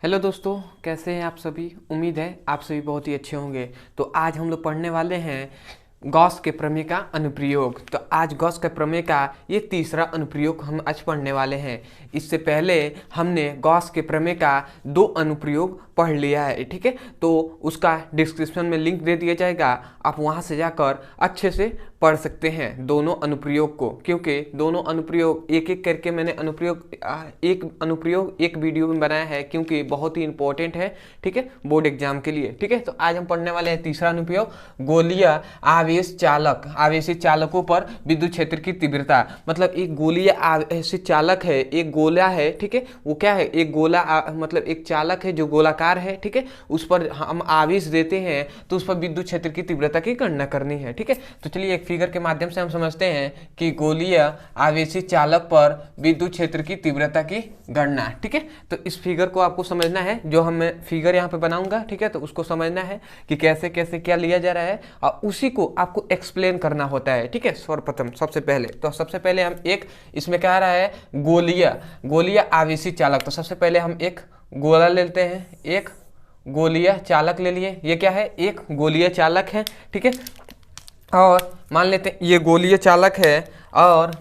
Hello दोस्तों, कैसे हैं आप सभी। उम्मीद है आप सभी बहुत ही अच्छे होंगे। तो आज हम लोग पढ़ने वाले हैं गॉस के प्रमेय का अनुप्रयोग। तो आज गॉस के प्रमेय का ये तीसरा अनुप्रयोग हम आज पढ़ने वाले हैं। इससे पहले हमने गॉस के प्रमेय का 2 अनुप्रयोग पढ़ लिया है, ठीक है। तो उसका डिस्क्रिप्शन में लिंक दे दिया जाएगा, आप वहाँ से जाकर अच्छे से पढ़ सकते हैं दोनों अनुप्रयोग को, क्योंकि दोनों अनुप्रयोग एक एक करके मैंने एक अनुप्रयोग एक वीडियो में बनाया है, क्योंकि बहुत ही इंपॉर्टेंट है, ठीक है, बोर्ड एग्जाम के लिए, ठीक है। तो आज हम पढ़ने वाले हैं तीसरा अनुप्रयोग, गोलीय आवेश चालक, आवेशित चालकों पर विद्युत क्षेत्र की तीव्रता। मतलब एक गोलीय आवेशित चालक है, एक गोला है, ठीक है, वो क्या है, एक गोला मतलब एक चालक है जो गोलाकार है, ठीक है, उस पर हम आवेश देते हैं तो उस पर विद्युत क्षेत्र की तीव्रता की गणना करनी है, ठीक है। तो चलिए एक फिगर के माध्यम से हम समझते हैं कि गोलीय आवेशित चालक पर विद्युत क्षेत्र की तीव्रता की गणना, ठीक है। तो इस फिगर को आपको समझना है, जो हम फिगर यहाँ पे बनाऊंगा, ठीक है, तो उसको समझना है कि कैसे कैसे क्या लिया जा रहा है और उसी को आपको एक्सप्लेन करना होता है, ठीक है। सर्वप्रथम सबसे पहले हम एक इसमें क्या आ रहा है, गोलीय आवेशित चालक। तो सबसे पहले हम एक गोला लेते हैं, एक गोलीय चालक ले लिए, ये क्या है, एक गोलीय चालक है, ठीक है। और मान लेते हैं ये गोलीय चालक है और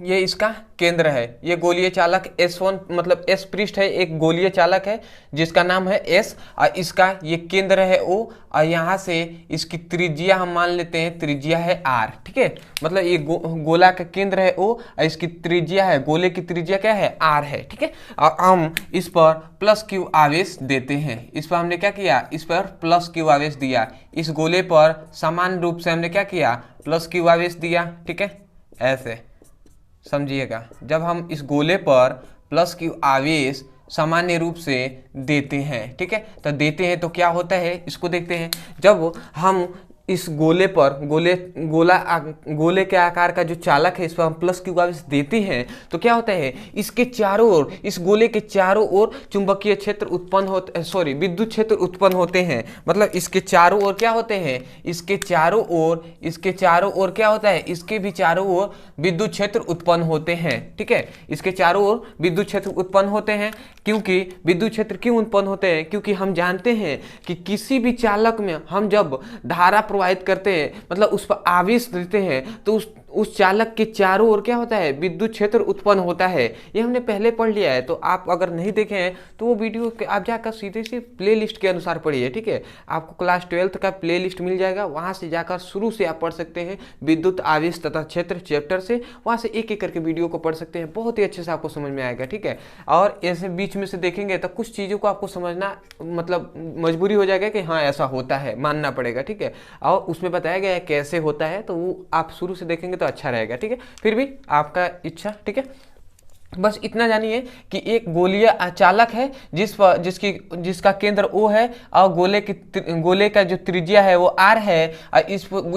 ये इसका केंद्र है। ये गोलीय चालक S1 मतलब S पृष्ठ है, एक गोलीय चालक है जिसका नाम है S और इसका ये केंद्र है O और यहाँ से इसकी त्रिज्या हम मान लेते हैं, त्रिज्या है R, ठीक है। मतलब ये गोला का केंद्र है O और इसकी त्रिज्या है, गोले की त्रिज्या क्या है, R है, ठीक है। और हम इस पर प्लस Q आवेश देते हैं। इस पर हमने क्या किया, इस पर प्लस Q आवेश दिया। इस गोले पर समान रूप से हमने क्या किया, प्लस Q आवेश दिया, ठीक है। ऐसे समझिएगा, जब हम इस गोले पर प्लस Q आवेश सामान्य रूप से देते हैं, ठीक है, तो देते हैं तो क्या होता है, इसको देखते हैं। जब हम इस गोले पर गोले के आकार का जो चालक है, इस पर हम प्लस Q आवेश देते हैं तो क्या होता है, इसके चारों ओर, इस गोले के चारों ओर चुंबकीय क्षेत्र उत्पन्न होते, सॉरी विद्युत क्षेत्र उत्पन्न होते हैं। मतलब इसके चारों ओर क्या होते हैं, इसके चारों ओर क्या होता है, इसके भी चारों ओर विद्युत क्षेत्र उत्पन्न होते हैं, ठीक है। इसके चारों ओर विद्युत क्षेत्र उत्पन्न होते हैं। क्योंकि विद्युत क्षेत्र क्यों उत्पन्न होते हैं, क्योंकि हम जानते हैं कि किसी भी चालक में हम जब धारा प्रवाहित करते हैं, मतलब उस पर आवेश देते हैं, तो उस चालक के चारों ओर क्या होता है, विद्युत क्षेत्र उत्पन्न होता है। ये हमने पहले पढ़ लिया है, तो आप अगर नहीं देखे हैं तो वो वीडियो आप जाकर सीधे से प्ले लिस्ट के अनुसार पढ़िए, ठीक है। आपको क्लास 12th का प्ले लिस्ट मिल जाएगा, वहाँ से जाकर शुरू से आप पढ़ सकते हैं विद्युत आवेश तथा क्षेत्र चैप्टर से, वहाँ से एक एक करके वीडियो को पढ़ सकते हैं, बहुत ही अच्छे से आपको समझ में आएगा, ठीक है। और ऐसे बीच में से देखेंगे तो कुछ चीज़ों को आपको समझना मतलब मजबूरी हो जाएगा कि हाँ ऐसा होता है, मानना पड़ेगा, ठीक है। और उसमें बताया गया है कैसे होता है, तो वो आप शुरू से देखेंगे तो अच्छा रहेगा, ठीक है। फिर भी आपका इच्छा, ठीक है। बस इतना जानिए कि एक गोलीय चालक है जिसका केंद्र O है और गोले का जो त्रिज्या है वो R है। और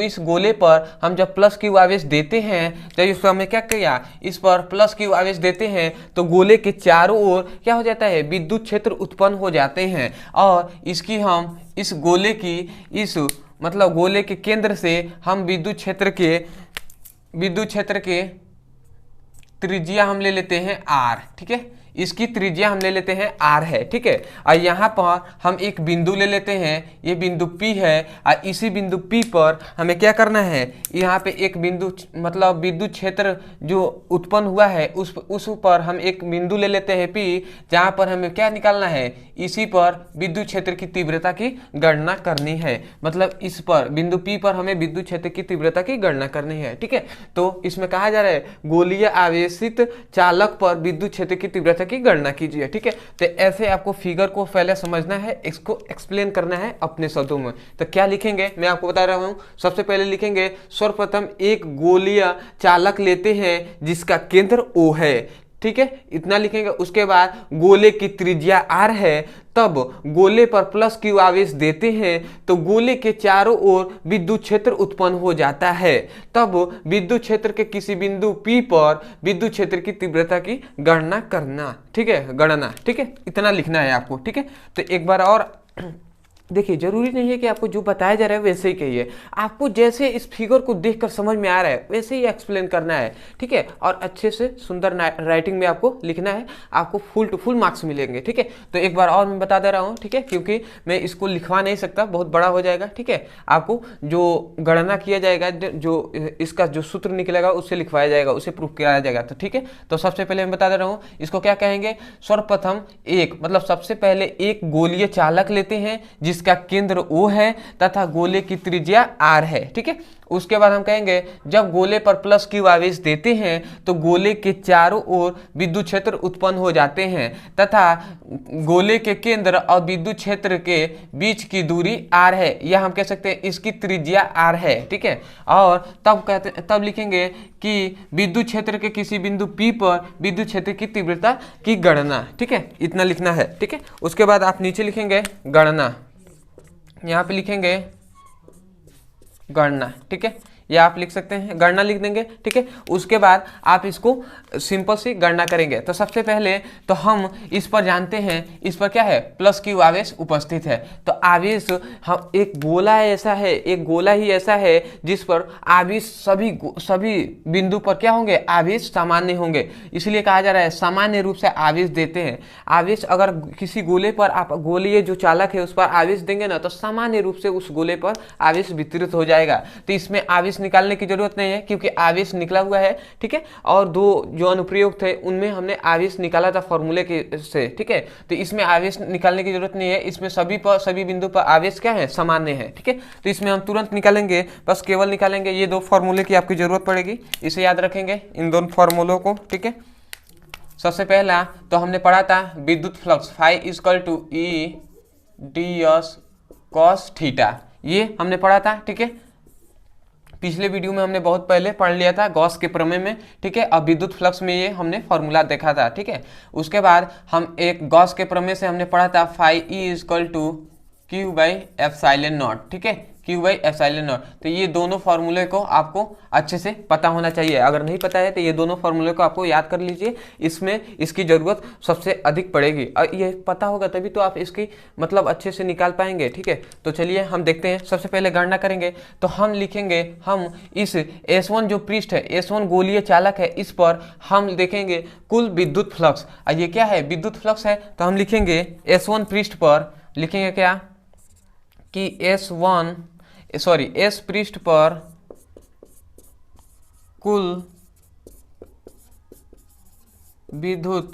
इस गोले पर हम जब प्लस Q आवेश देते हैं, तो इस पर हमें क्या किया, इस पर प्लस Q आवेश देते हैं तो गोले के चारों ओर क्या हो जाता है, विद्युत क्षेत्र उत्पन्न हो जाते हैं। और इसकी हम इस गोले की मतलब गोले के केंद्र से हम विद्युत क्षेत्र के त्रिज्या हम ले लेते हैं R, ठीक है। इसकी त्रिज्या हम ले लेते हैं R है, ठीक है। और यहाँ पर हम एक बिंदु ले लेते हैं, ये बिंदु P है और इसी बिंदु P पर हमें क्या करना है, यहाँ पे एक बिंदु मतलब विद्युत क्षेत्र जो उत्पन्न हुआ है उस पर हम एक बिंदु ले लेते हैं P, जहाँ पर हमें क्या निकालना है, इसी पर विद्युत क्षेत्र की तीव्रता की गणना करनी है। मतलब इस पर बिंदु P पर हमें विद्युत क्षेत्र की तीव्रता की गणना करनी है, ठीक है। तो इसमें कहा जा रहा है गोलीय आवेशित चालक पर विद्युत क्षेत्र की तीव्रता की गणना कीजिए, ठीक है। तो ऐसे आपको फिगर को पहले समझना है, इसको एक्सप्लेन करना है अपने शब्दों में। तो क्या लिखेंगे मैं आपको बता रहा हूं, सबसे पहले लिखेंगे सर्वप्रथम एक गोलीय चालक लेते हैं जिसका केंद्र O है, ठीक है, इतना लिखेंगे। उसके बाद गोले की त्रिज्या R है, तब गोले पर प्लस Q आवेश देते हैं तो गोले के चारों ओर विद्युत क्षेत्र उत्पन्न हो जाता है। तब विद्युत क्षेत्र के किसी बिंदु P पर विद्युत क्षेत्र की तीव्रता की गणना करना, ठीक है, गणना, ठीक है, इतना लिखना है आपको, ठीक है। तो एक बार और देखिए जरूरी नहीं है कि आपको जो बताया जा रहा है वैसे ही कहिए, आपको जैसे इस फिगर को देखकर समझ में आ रहा है वैसे ही एक्सप्लेन करना है, ठीक है। और अच्छे से सुंदर राइटिंग में आपको लिखना है, आपको फुल टू फुल मार्क्स मिलेंगे, ठीक है। तो एक बार और मैं बता दे रहा हूँ, ठीक है, क्योंकि मैं इसको लिखवा नहीं सकता, बहुत बड़ा हो जाएगा, ठीक है। आपको जो गणना किया जाएगा, जो इसका जो सूत्र निकलेगा उससे लिखवाया जाएगा, उसे प्रूफ कराया जाएगा, तो ठीक है। तो सबसे पहले मैं बता दे रहा हूँ इसको क्या कहेंगे। सर्वप्रथम एक मतलब सबसे पहले एक गोलीय चालक लेते हैं जिसका केंद्र O है तथा गोले की त्रिज्या R है, ठीक है। उसके बाद हम कहेंगे जब गोले पर प्लस Q आवेश देते हैं तो गोले के चारों ओर विद्युत क्षेत्र उत्पन्न हो जाते हैं तथा गोले के केंद्र और विद्युत क्षेत्र के बीच की दूरी R है, या हम कह सकते हैं इसकी त्रिज्या R है, ठीक है। और तब लिखेंगे कि विद्युत क्षेत्र के किसी बिंदु P पर विद्युत क्षेत्र की तीव्रता की गणना, ठीक है। इतना लिखना है, ठीक है। उसके बाद आप नीचे लिखेंगे गणना, यहाँ पे लिखेंगे गणना, ठीक है, या आप लिख सकते हैं गणना लिख देंगे, ठीक है। उसके बाद आप इसको सिंपल सी गणना करेंगे। तो सबसे पहले तो हम इस पर जानते हैं, इस पर क्या है, प्लस Q आवेश उपस्थित है। तो आवेश हम एक गोला ऐसा है, एक गोला ही ऐसा है जिस पर आवेश सभी बिंदु पर क्या होंगे, आवेश सामान्य होंगे, इसलिए कहा जा रहा है सामान्य रूप से आवेश देते हैं। आवेश अगर किसी गोले पर आप गोलीय जो चालक है उस पर आवेश देंगे ना तो सामान्य रूप से उस गोले पर आवेश वितरित हो जाएगा। तो इसमें आवेश निकालने की जरूरत नहीं है क्योंकि आवेश निकला हुआ है, ठीक है। और दो जो अनुप्रयोग थे उनमें हमने आवेश निकाला था फॉर्मूले के से, ठीक है। तो इसमें आवेश निकालने की जरूरत नहीं है, इसमें सभी बिंदु पर आवेश क्या है, सामान्य है, ठीक है। तो इसमें हम तुरंत निकालेंगे, बस केवल निकालेंगे। ये दो फॉर्मूले की आपकी जरूरत पड़ेगी, इसे याद रखेंगे इन दोनों फॉर्मूलों को, ठीक है। सबसे पहला तो हमने पढ़ा था विद्युत flux phi equal to E ds cos theta, ये हमने पढ़ा था, ठीक है। पिछले वीडियो में हमने बहुत पहले पढ़ लिया था गॉस के प्रमेय में, ठीक है। अब विद्युत फ्लक्स में ये हमने फॉर्मूला देखा था, ठीक है। उसके बाद हम एक गॉस के प्रमेय से हमने पढ़ा था phi E equal to Q by epsilon naught, ठीक है, Q बाई एप्सिलॉन नॉट। तो ये दोनों फॉर्मूले को आपको अच्छे से पता होना चाहिए, अगर नहीं पता है तो ये दोनों फॉर्मूले को आपको याद कर लीजिए, इसमें इसकी ज़रूरत सबसे अधिक पड़ेगी। और ये पता होगा तभी तो आप इसकी मतलब अच्छे से निकाल पाएंगे, ठीक है। तो चलिए हम देखते हैं, सबसे पहले गणना करेंगे। तो हम लिखेंगे, हम इस S1 जो पृष्ठ है, S1 गोलीय चालक है, इस पर हम देखेंगे कुल विद्युत फ्लक्स। और ये क्या है, विद्युत फ्लक्स है, तो हम लिखेंगे S1 पृष्ठ पर लिखेंगे क्या कि S पृष्ठ पर कुल विद्युत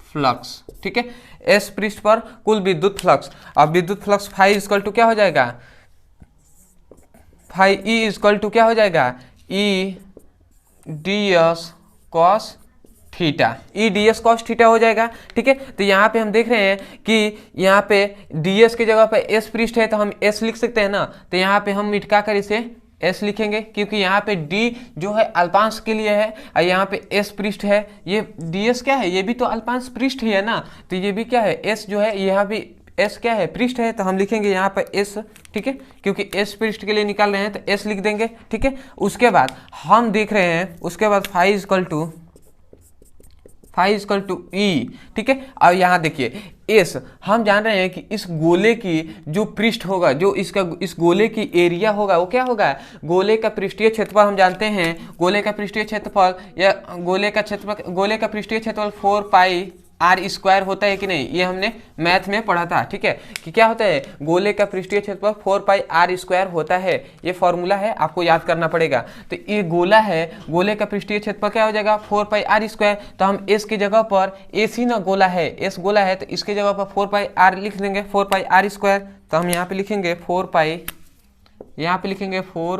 फ्लक्स, ठीक है। S पृष्ठ पर कुल विद्युत फ्लक्स। अब विद्युत फ्लक्स फाई इक्वल टू क्या हो जाएगा, फाई E इक्वल टू क्या हो जाएगा, E ds cos theta, E ds cos theta हो जाएगा, ठीक है। तो यहाँ पे हम देख रहे हैं कि यहाँ पे ds की जगह पे S पृष्ठ है तो हम S लिख सकते हैं ना। तो यहाँ पे हम मिटका कर इसे S लिखेंगे क्योंकि यहाँ पे D जो है अल्पांश के लिए है और यहाँ पे S पृष्ठ है। ये ds क्या है, ये भी तो अल्पांश पृष्ठ ही है ना, तो ये भी क्या है, S जो है, यहाँ भी S क्या है, पृष्ठ है, तो हम लिखेंगे यहाँ पे S, ठीक है, क्योंकि S पृष्ठ के लिए निकाल रहे हैं तो S लिख देंगे, ठीक है। उसके बाद हम देख रहे हैं, उसके बाद फाई इक्वल टू E, ठीक है। और यहाँ देखिए S, हम जान रहे हैं कि इस गोले की जो पृष्ठ होगा, जो इस गोले की एरिया होगा वो क्या होगा, गोले का पृष्ठीय क्षेत्रफल हम जानते हैं, गोले का पृष्ठीय क्षेत्रफल या गोले का पृष्ठीय क्षेत्रफल 4 पाई R स्क्वायर होता है कि नहीं, ये हमने मैथ में पढ़ा था, ठीक है, कि क्या होता है, गोले का पृष्ठीय क्षेत्रफल 4 पाई R स्क्वायर होता है। ये फॉर्मूला है, आपको याद करना पड़ेगा। तो ये गोला है, गोले का पृष्ठीय क्षेत्रफल क्या हो जाएगा, 4 पाई R स्क्वायर। तो हम S की जगह पर, S ही ना गोला है, S गोला है, तो इसकी जगह पर 4 पाई R लिख देंगे, 4 पाई R स्क्वायर। तो हम यहाँ पे लिखेंगे 4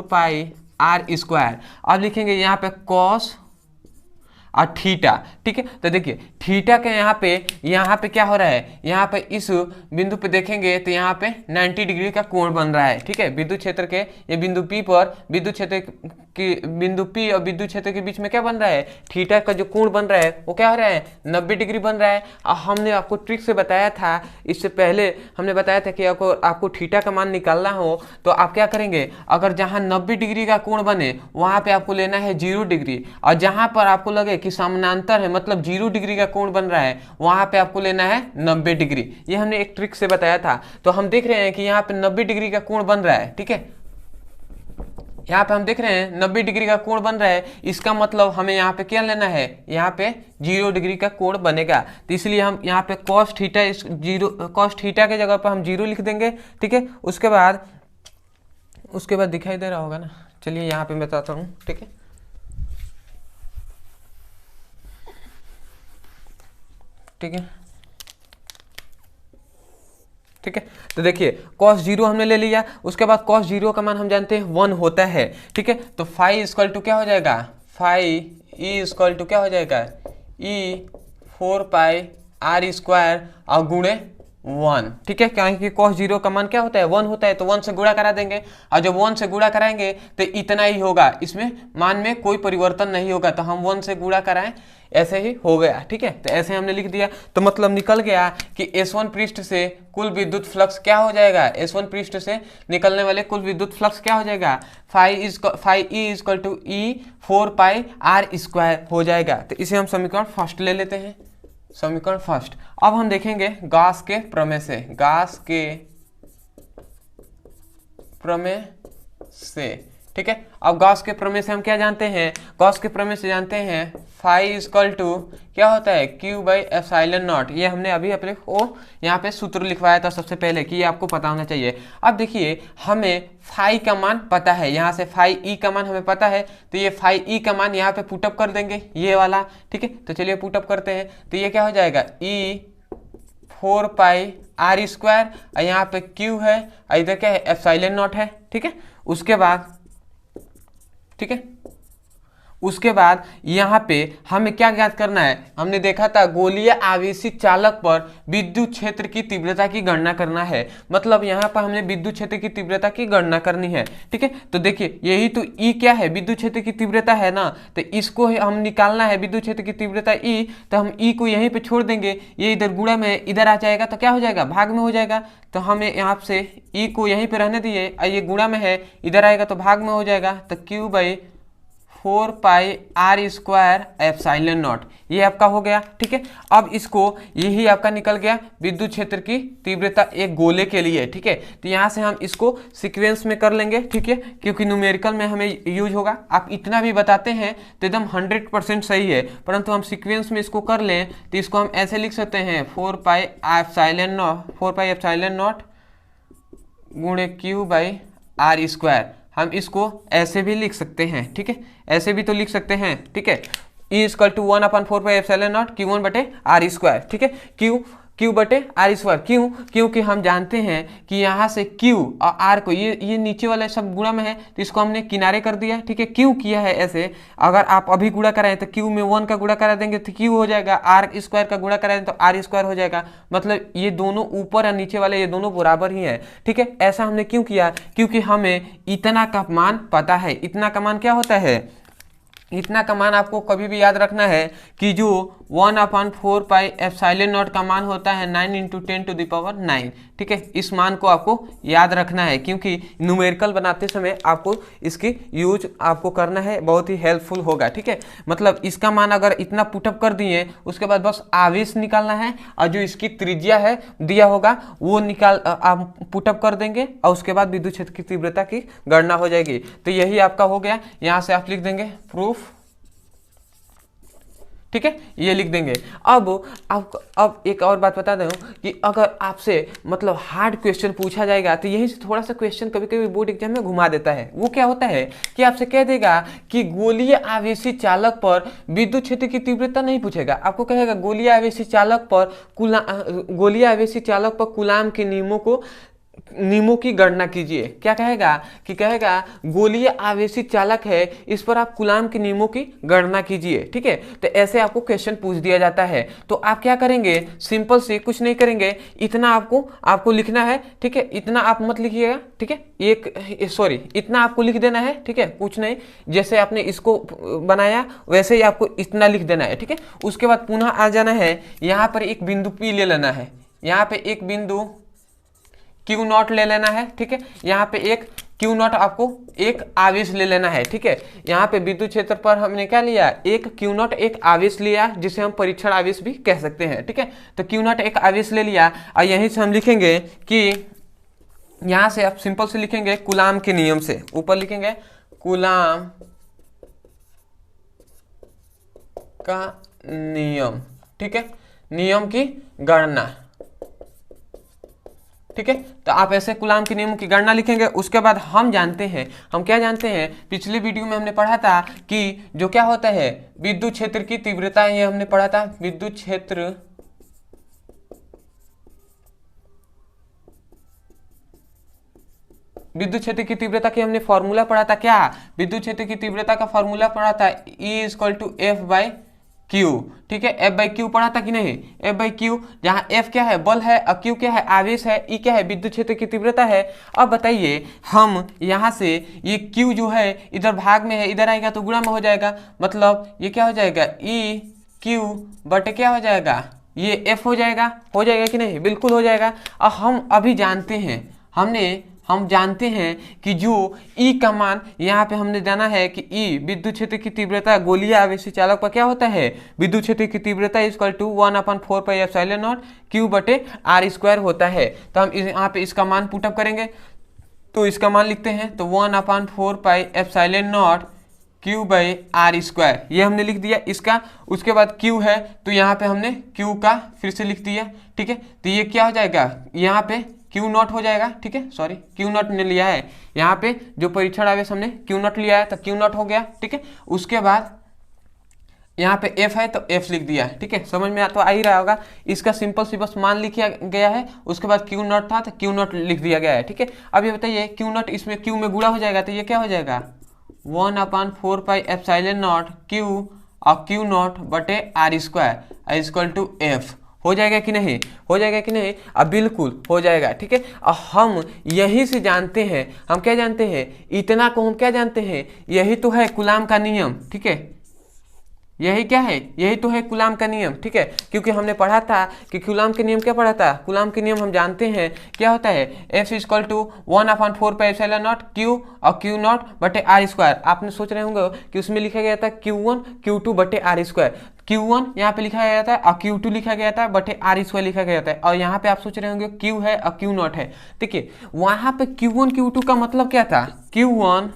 पाई R स्क्वायर। अब लिखेंगे यहाँ पे कॉस और थीटा, ठीक है। तो देखिए थीटा के यहाँ पे क्या हो रहा है, यहाँ पे इस बिंदु पे देखेंगे तो यहाँ पे 90 डिग्री का कोण बन रहा है, ठीक है। विद्युत क्षेत्र के ये बिंदु P पर बिंदु P और विद्युत क्षेत्र के बीच में क्या बन रहा है, थीटा का जो कोण बन रहा है वो क्या हो रहा है, 90 डिग्री बन रहा है। और हमने आपको ट्रिक से बताया था, इससे पहले हमने बताया था कि आपको थीटा का मान निकालना हो तो आप क्या करेंगे, अगर जहाँ 90 डिग्री का कोण बने वहाँ पे आपको लेना है 0 डिग्री, और जहाँ पर आपको लगे कि समानांतर है, मतलब 0 डिग्री का कोण बन रहा है, वहां पे आपको लेना है 90 डिग्री। ये हमने एक ट्रिक से बताया था। तो हम देख रहे हैं कि यहाँ पे 90 डिग्री का कोण बन रहा है, ठीक है। यहाँ पे हम देख रहे हैं 90 डिग्री का कोण बन रहा है, इसका मतलब हमें यहाँ पे क्या लेना है, यहाँ पे 0 डिग्री का कोण बनेगा। तो इसलिए हम यहाँ पे cos थीटा, इस 0 cos थीटा के जगह पर हम 0 लिख देंगे, ठीक है। उसके बाद दिखाई दे रहा होगा ना, चलिए यहाँ पे मैं बताता हूँ, ठीक है। ठीक है, ठीक है। तो देखिए cos 0 हमने ले लिया, उसके बाद cos 0 का मान हम जानते हैं 1 होता है, ठीक है। तो फाई इक्वल टू क्या हो जाएगा, फाई ई इक्वल टू क्या हो जाएगा, ई 4 पाई आर स्क्वायर और गुणे 1, ठीक है। क्योंकि cos 0 का मान क्या होता है, 1 होता है, तो 1 से गुणा करा देंगे, और जब 1 से गुणा कराएंगे तो इतना ही होगा, इसमें मान में कोई परिवर्तन नहीं होगा। तो हम 1 से गुणा कराएं, ऐसे ही हो गया, ठीक है। तो ऐसे हमने लिख दिया, तो मतलब निकल गया कि S1 पृष्ठ से कुल विद्युत फ्लक्स क्या हो जाएगा, S1 पृष्ठ से निकलने वाले कुल विद्युत फ्लक्स क्या हो जाएगा, phi E equal to E 4 pi r square हो जाएगा। तो इसे हम समीकरण फर्स्ट ले लेते हैं, समीकरण फर्स्ट। अब हम देखेंगे गॉस के प्रमेय से, गॉस के प्रमेय से, ठीक है। अब गॉस के प्रमेय से हम क्या जानते हैं, गॉस के प्रमेय से जानते हैं फाई इक्वल टू क्या होता है, Q बाई एप्सिलॉन नॉट। ये हमने अभी अपने को यहाँ पे सूत्र लिखवाया था सबसे पहले, कि ये आपको पता होना चाहिए। अब देखिए हमें फाई का मान पता है, यहाँ से फाई ई का मान हमें पता है, तो ये फाई ई का मान यहाँ पे पुटअप कर देंगे, ये वाला, ठीक है। तो चलिए पुटअप करते हैं, तो ये क्या हो जाएगा, ई 4 पाई आर स्क्वायर, और यहाँ पे Q है, इधर क्या है, एप्सिलॉन नॉट है, ठीक है। उसके बाद, ठीक है, उसके बाद यहाँ पे हमें क्या ज्ञात करना है, हमने देखा था गोलीय आवेशित चालक पर विद्युत क्षेत्र की तीव्रता की गणना करना है। मतलब यहाँ पर हमने विद्युत क्षेत्र की तीव्रता की गणना करनी है, ठीक है। तो देखिए यही तो ई क्या है, विद्युत क्षेत्र की तीव्रता है ना, तो इसको हम निकालना है, विद्युत क्षेत्र की तीव्रता ई। तो हम ई को यहीं पे छोड़ देंगे, ये इधर गुणा में इधर आ जाएगा, तो क्या हो जाएगा, भाग में हो जाएगा। तो हमें यहाँ से ई को यहीं पे रहने दिए, ये गुणा में है, इधर आएगा तो भाग में हो जाएगा। तो Q by 4 pi r square epsilon naught, ये आपका हो गया, ठीक है। अब इसको, यही आपका निकल गया विद्युत क्षेत्र की तीव्रता एक गोले के लिए, ठीक है। तो यहाँ से हम इसको सीक्वेंस में कर लेंगे, ठीक है, क्योंकि न्यूमेरिकल में हमें यूज होगा। आप इतना भी बताते हैं तो एकदम 100% सही है, परंतु हम सीक्वेंस में इसको कर लें तो इसको हम ऐसे लिख सकते हैं 4 पाई एप्सिलॉन नॉट गुणे Q बाई आर स्क्वायर। हम इसको ऐसे भी लिख सकते हैं, ठीक है, ऐसे भी तो लिख सकते हैं, ठीक है। E equal to 1/4 pi epsilon naught Q1 बटे आर स्क्वायर, ठीक है। Q बटे आर स्क्वायर, क्यों, क्योंकि हम जानते हैं कि यहाँ से Q और R को, ये नीचे वाला सब गुणा में है, तो इसको हमने किनारे कर दिया, ठीक है। क्यों किया है ऐसे, अगर आप अभी गुणा कराएं तो Q में 1 का गुणा करा देंगे तो Q हो जाएगा, R स्क्वायर का गुणा कराएं तो R स्क्वायर हो जाएगा। मतलब ये दोनों ऊपर और नीचे वाले ये दोनों बराबर ही है, ठीक है। ऐसा हमने क्यों किया, क्योंकि हमें इतना का मान पता है। इतना का मान क्या होता है, इतना का मान आपको कभी भी याद रखना है कि जो 1/4 पाई एप्सिलॉन नॉट का मान होता है 9 × 10⁹, ठीक है। इस मान को आपको याद रखना है, क्योंकि न्यूमेरिकल बनाते समय आपको इसकी यूज आपको करना है, बहुत ही हेल्पफुल होगा, ठीक है। मतलब इसका मान अगर इतना पुटअप कर दिए, उसके बाद बस आवेश निकालना है, और जो इसकी त्रिज्या है दिया होगा वो निकाल आप पुटअप कर देंगे, और उसके बाद विद्युत क्षेत्र की तीव्रता की गणना हो जाएगी। तो यही आपका हो गया, यहाँ से आप लिख देंगे प्रूफ, ठीक है, ये लिख देंगे। अब एक और बात बता दूं कि अगर आपसे मतलब हार्ड क्वेश्चन पूछा जाएगा तो यही से थोड़ा सा क्वेश्चन कभी कभी बोर्ड एग्जाम में घुमा देता है। वो क्या होता है कि आपसे कह देगा कि गोलीय आवेशित चालक पर विद्युत क्षेत्र की तीव्रता नहीं पूछेगा, आपको कहेगा गोलीय आवेशित चालक पर कूलाम के नियमों की गणना कीजिए। क्या कहेगा कि कहेगा गोलीय आवेशित चालक है, इस पर आप कूलाम के नियमों की गणना कीजिए, ठीक है। तो ऐसे आपको क्वेश्चन पूछ दिया जाता है, तो आप क्या करेंगे, सिंपल से कुछ नहीं करेंगे, इतना आपको लिखना है, ठीक है। इतना आप मत लिखिएगा, ठीक है, इतना आपको लिख देना है, ठीक है, कुछ नहीं, जैसे आपने इसको बनाया वैसे ही आपको इतना लिख देना है, ठीक है। उसके बाद पुनः आ जाना है, यहाँ पर एक बिंदु P ले लेना है, यहाँ पे एक बिंदु Q0 ले लेना है, ठीक है। यहाँ पे एक क्यू नॉट आपको एक आवेश ले लेना है, ठीक है। यहाँ पे विद्युत क्षेत्र पर हमने क्या लिया, एक क्यू नॉट एक आवेश लिया, जिसे हम परीक्षण आवेश भी कह सकते हैं, ठीक है। तो क्यू नॉट एक आवेश ले लिया और यहीं से हम लिखेंगे कि यहाँ से आप सिंपल से लिखेंगे कूलाम के नियम से, ऊपर लिखेंगे कूलाम का नियम, ठीक है, नियम की गणना, ठीक है। तो आप ऐसे कूलाम के नियम की गणना लिखेंगे। उसके बाद हम जानते हैं, हम क्या जानते हैं, पिछले वीडियो में हमने पढ़ा था कि जो क्या होता है विद्युत क्षेत्र की तीव्रता, ये हमने पढ़ा था विद्युत क्षेत्र की तीव्रता की हमने फॉर्मूला पढ़ा था। क्या विद्युत क्षेत्र की तीव्रता का फॉर्मूला पढ़ा था, E = F/Q, ठीक है। F/Q पढ़ा था कि नहीं, F/Q, जहाँ F क्या है बल है और Q क्या है आवेश है, E क्या है विद्युत क्षेत्र की तीव्रता है। अब बताइए हम यहाँ से ये Q जो है इधर भाग में है, इधर आएगा तो गुणा में हो जाएगा, मतलब ये क्या हो जाएगा EQ बटे क्या हो जाएगा, ये F हो जाएगा कि नहीं, बिल्कुल हो जाएगा। और हम अभी जानते हैं, हम जानते हैं कि जो E का मान यहाँ पे हमने जाना है कि E विद्युत क्षेत्र की तीव्रता गोलीय आवेशी चालक पर क्या होता है, विद्युत क्षेत्र की तीव्रता = 1/4πε0 Q/r² होता है। तो हम यहाँ पे इसका मान पुटअप करेंगे, तो इसका मान लिखते हैं, तो 1/4πε0 Q/r², ये हमने लिख दिया इसका। उसके बाद Q है तो यहाँ पे हमने Q का फिर से लिख दिया, ठीक है। तो ये क्या हो जाएगा, यहाँ पे Q नॉट हो जाएगा, ठीक है, सॉरी Q नॉट ने लिया है यहाँ पे, जो परीक्षण आवेश हमने Q नॉट लिया है तो Q नॉट हो गया, ठीक है। उसके बाद यहाँ पे F है तो F लिख दिया, ठीक है, समझ में तो आ ही रहा होगा। इसका सिंपल सी बस मान लिखा गया है, उसके बाद Q नॉट था तो Q नॉट लिख दिया गया है, ठीक है। अब ये बताइए Q नॉट इसमें Q में गुणा हो जाएगा तो ये क्या हो जाएगा 1/4πε0 Q और Q नॉट बटे r² F, हो जाएगा कि नहीं, हो जाएगा कि नहीं, अब बिल्कुल हो जाएगा, ठीक है। और हम यही से जानते हैं, हम क्या जानते हैं, इतना को हम क्या जानते हैं, यही तो है कूलाम का नियम, ठीक है, यही क्या है, यही तो है कूलाम का नियम, ठीक है। क्योंकि हमने पढ़ा था कि कूलाम के नियम क्या पढ़ा था, कूलाम के नियम हम जानते हैं क्या होता है, F = 1/4πε0 Q और Q नॉट बटे r²। आपने सोच रहे होंगे कि उसमें लिखा गया था Q1 Q2 बटे r², Q1 यहाँ पे लिखा गया था और Q2 लिखा गया था बटे r² लिखा गया था। और यहाँ पे आप सोच रहे होंगे Q है और Q नॉट है, देखिए वहाँ पे Q1 Q2 का मतलब क्या था, Q1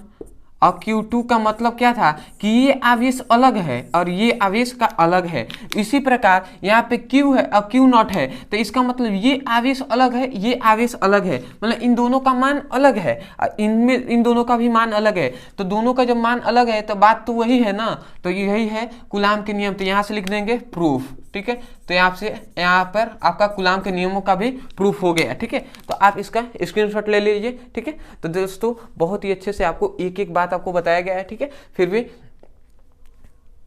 और Q2 का मतलब क्या था कि ये आवेश अलग है और ये आवेश का अलग है। इसी प्रकार यहाँ पे Q है और Q नॉट है, तो इसका मतलब ये आवेश अलग है, ये आवेश अलग है, मतलब इन दोनों का मान अलग है, इनमें इन दोनों का भी मान अलग है। तो दोनों का जब मान अलग है तो बात तो वही है ना, तो यही है कूलाम के नियम। तो यहाँ से लिख देंगे प्रूफ, ठीक है। तो यहाँ पर आपका कूलाम के नियमों का भी प्रूफ हो गया, ठीक है। तो आप इसका स्क्रीनशॉट ले लीजिए, ठीक है। तो दोस्तों बहुत ही अच्छे से आपको एक एक बात आपको बताया गया है, ठीक है। फिर भी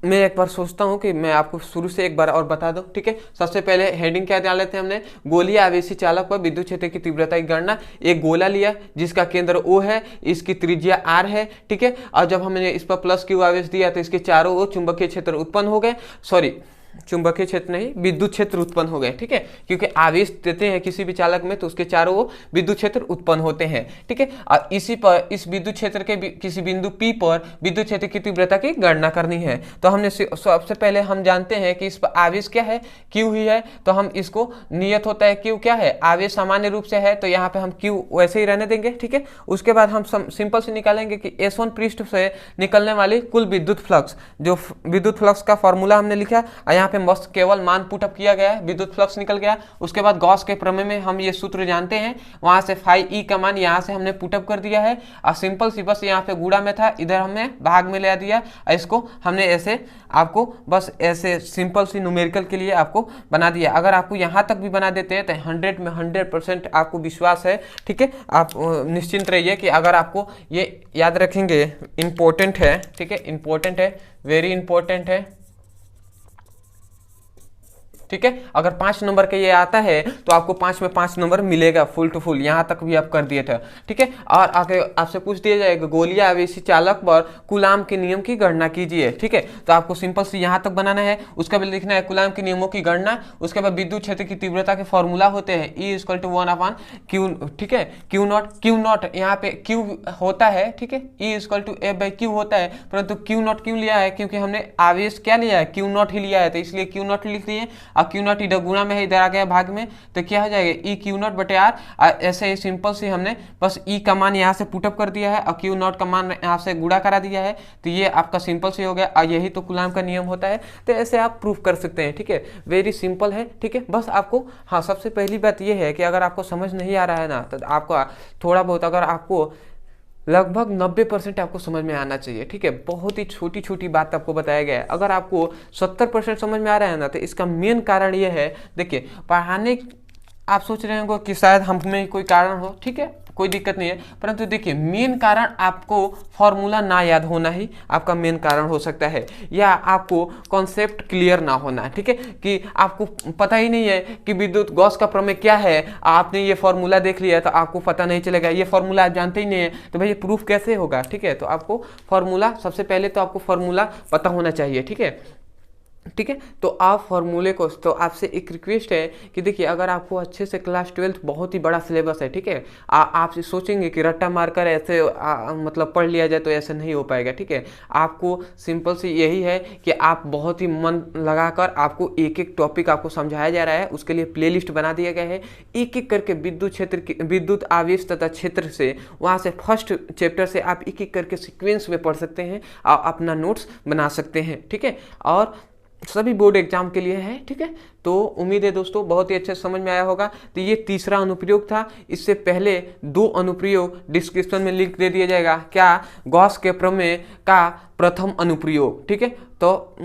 मैं एक बार सोचता हूँ कि मैं आपको शुरू से एक बार और बता दूं, ठीक है। सबसे पहले हेडिंग क्या डाल लेते हैं हमने, गोलीय आवेशी चालक पर विद्युत क्षेत्र की तीव्रता की गणना। एक गोला लिया जिसका केंद्र O है, इसकी त्रिज्या R है, ठीक है। और जब हमने इस पर +Q आवेश दिया तो इसके चारों ओर चुंबकीय क्षेत्र उत्पन्न हो गए, सॉरी चुंबकीय क्षेत्र नहीं विद्युत क्षेत्र उत्पन्न हो गए, ठीक है। क्योंकि आवेश देते हैं किसी भी चालक में तो उसके चारों ओर विद्युत क्षेत्र उत्पन्न होते हैं, ठीक है। और इसी पर इस विद्युत क्षेत्र के किसी बिंदु P पर विद्युत क्षेत्र की तीव्रता की गणना करनी है। तो हमने सबसे पहले हम जानते हैं कि इस पर आवेश क्या है, Q ही है, तो हम इसको नियत होता है Q क्या है, आवेश सामान्य रूप से है तो यहाँ पे हम Q वैसे ही रहने देंगे, ठीक है। उसके बाद हम सिंपल से निकालेंगे कि S1 पृष्ठ से निकलने वाली कुल विद्युत फ्लक्स, जो विद्युत फ्लक्स का फॉर्मूला हमने लिखा, यहाँ पे बस केवल मान पुटअप किया गया है, विद्युत फ्लक्स निकल गया। उसके बाद गॉस के प्रमेय में हम ये सूत्र जानते हैं, वहां से फाई ई का मान यहाँ से हमने पुटअप कर दिया है और सिंपल सी बस यहाँ पे गुणा में था, इधर हमने भाग में ले दिया, इसको हमने ऐसे आपको बस ऐसे सिंपल सी न्यूमेरिकल के लिए आपको बना दिया। अगर आपको यहाँ तक भी बना देते हैं तो 100 में 100% आपको विश्वास है, ठीक है। आप निश्चिंत रहिए कि अगर आपको ये याद रखेंगे, इंपॉर्टेंट है, ठीक है, इंपॉर्टेंट है, वेरी इंपॉर्टेंट है, ठीक है। अगर 5 नंबर का ये आता है तो आपको 5 में 5 नंबर मिलेगा फुल टू फुल, यहाँ तक भी आप कर दिए थे, ठीक है। और आगे आपसे पूछ दिया जाएगा गोलीय आवेशी चालक पर कूलाम के नियम की गणना कीजिए, ठीक है। तो आपको सिंपल से यहाँ तक बनाना है, उसके बाद लिखना है कूलाम के नियमों की गणना, उसके बाद विद्युत क्षेत्र की तीव्रता के फॉर्मूला होते हैं E = 1/Q, ठीक है। Q नॉट यहाँ पे Q होता है, ठीक है, E = F/Q होता है, परंतु Q नॉट क्यों लिया है, क्योंकि हमने आवेश क्या लिया है, Q नॉट ही लिया है, तो इसलिए Q नॉट लिख दिए। और Q नॉट इधर गुणा में है, इधर आ गया भाग में, तो क्या हो जाएगा E Q नॉट बटे R। ऐसे ही सिंपल से हमने बस E का मान यहाँ से पुटअप कर दिया है और Q नॉट का मान यहाँ से गुणा करा दिया है, तो ये आपका सिंपल से हो गया। और यही तो कूलाम का नियम होता है, तो ऐसे आप प्रूफ कर सकते हैं, ठीक है। वेरी सिंपल है, ठीक है। बस आपको हाँ सबसे पहली बात ये है कि अगर आपको समझ नहीं आ रहा है ना, तो आपको थोड़ा बहुत, अगर आपको लगभग 90% आपको समझ में आना चाहिए, ठीक है। बहुत ही छोटी छोटी बात आपको बताया गया है। अगर आपको 70% समझ में आ रहा है ना, तो इसका मेन कारण ये है, देखिए पढ़ाने, आप सोच रहे होंगे कि शायद हम में कोई कारण हो, ठीक है, कोई दिक्कत नहीं है, परंतु देखिए मेन कारण आपको फॉर्मूला ना याद होना ही आपका मेन कारण हो सकता है, या आपको कॉन्सेप्ट क्लियर ना होना, ठीक है, कि आपको पता ही नहीं है कि विद्युत गॉस का प्रमेय क्या है, आपने ये फॉर्मूला देख लिया तो आपको पता नहीं चलेगा, ये फॉर्मूला आप जानते ही नहीं है, तो भाई ये प्रूफ कैसे होगा, ठीक है। तो आपको फॉर्मूला, सबसे पहले तो आपको फॉर्मूला पता होना चाहिए, ठीक है, ठीक है। तो आप फॉर्मूले को, तो आपसे एक रिक्वेस्ट है कि देखिए अगर आपको अच्छे से क्लास 12 बहुत ही बड़ा सिलेबस है, ठीक है, आप सोचेंगे कि रट्टा मारकर ऐसे मतलब पढ़ लिया जाए, तो ऐसे नहीं हो पाएगा, ठीक है। आपको सिंपल से यही है कि आप बहुत ही मन लगाकर, आपको एक एक टॉपिक आपको समझाया जा रहा है, उसके लिए प्लेलिस्ट बना दिया गया है, एक एक करके विद्युत क्षेत्र की, विद्युत आवेश तथा क्षेत्र से, वहाँ से फर्स्ट चैप्टर से आप एक एक करके सीक्वेंस में पढ़ सकते हैं और अपना नोट्स बना सकते हैं, ठीक है। और सभी बोर्ड एग्जाम के लिए है, ठीक है। तो उम्मीद है दोस्तों बहुत ही अच्छे समझ में आया होगा। तो ये तीसरा अनुप्रयोग था। इससे पहले 2 अनुप्रयोग डिस्क्रिप्शन में लिंक दे दिया जाएगा, क्या, गॉस के प्रमेय का प्रथम अनुप्रयोग, ठीक है। तो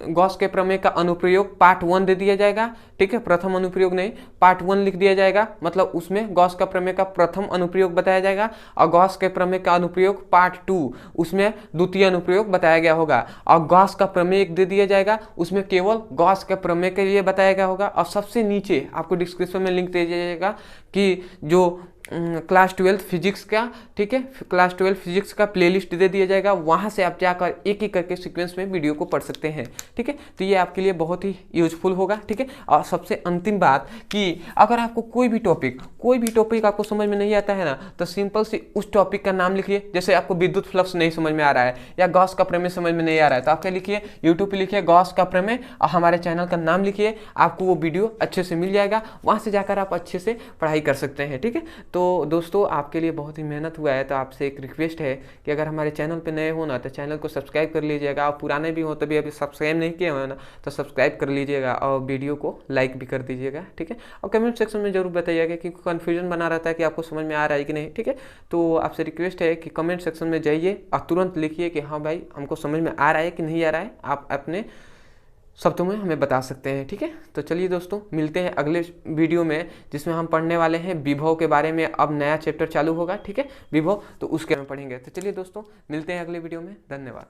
गॉस के प्रमेय का अनुप्रयोग पार्ट 1 दे दिया जाएगा, ठीक है, प्रथम अनुप्रयोग नहीं, पार्ट 1 लिख दिया जाएगा, मतलब उसमें गॉस का प्रमेय का प्रथम अनुप्रयोग बताया जाएगा, और गॉस के प्रमेय का अनुप्रयोग पार्ट 2, उसमें द्वितीय अनुप्रयोग बताया गया होगा, और गॉस का प्रमेय दे दिया जाएगा, उसमें केवल गॉस के प्रमेय के लिए बताया गया होगा। और सबसे नीचे आपको डिस्क्रिप्शन में लिंक दे दिया जाएगा कि जो क्लास 12 फिजिक्स का, ठीक है, क्लास 12 फिजिक्स का प्लेलिस्ट दे दिया जाएगा, वहां से आप जाकर एक एक करके सीक्वेंस में वीडियो को पढ़ सकते हैं, ठीक है। तो ये आपके लिए बहुत ही यूजफुल होगा, ठीक है। और सबसे अंतिम बात कि अगर आपको कोई भी टॉपिक आपको समझ में नहीं आता है ना, तो सिंपल से उस टॉपिक का नाम लिखिए। जैसे आपको विद्युत फ्लक्स नहीं समझ में आ रहा है या गॉस का प्रमेय समझ में नहीं आ रहा है, तो आप क्या लिखिए, यूट्यूब पे लिखिए गॉस का प्रमेय और हमारे चैनल का नाम लिखिए, आपको वो वीडियो अच्छे से मिल जाएगा, वहां से जाकर आप अच्छे से पढ़ाई कर सकते हैं, ठीक है। तो दोस्तों आपके लिए बहुत ही मेहनत हुआ है, तो आपसे एक रिक्वेस्ट है कि अगर हमारे चैनल पे नए हो ना, तो चैनल को सब्सक्राइब कर लीजिएगा, और पुराने भी हो तभी अभी सब्सक्राइब नहीं किए हो ना, तो सब्सक्राइब कर लीजिएगा और वीडियो को लाइक भी कर दीजिएगा, ठीक है। और कमेंट सेक्शन में जरूर बताइएगा कि कन्फ्यूजन बना रहता है कि आपको समझ में आ रहा है कि नहीं, ठीक है। तो आपसे रिक्वेस्ट है कि कमेंट सेक्शन में जाइए और तुरंत लिखिए कि हाँ भाई हमको समझ में आ रहा है कि नहीं आ रहा है, आप अपने शब्दों में हमें बता सकते हैं, ठीक है। तो चलिए दोस्तों मिलते हैं अगले वीडियो में, जिसमें हम पढ़ने वाले हैं विभव के बारे में। अब नया चैप्टर चालू होगा, ठीक है, विभव, तो उसके में पढ़ेंगे। तो चलिए दोस्तों मिलते हैं अगले वीडियो में, धन्यवाद।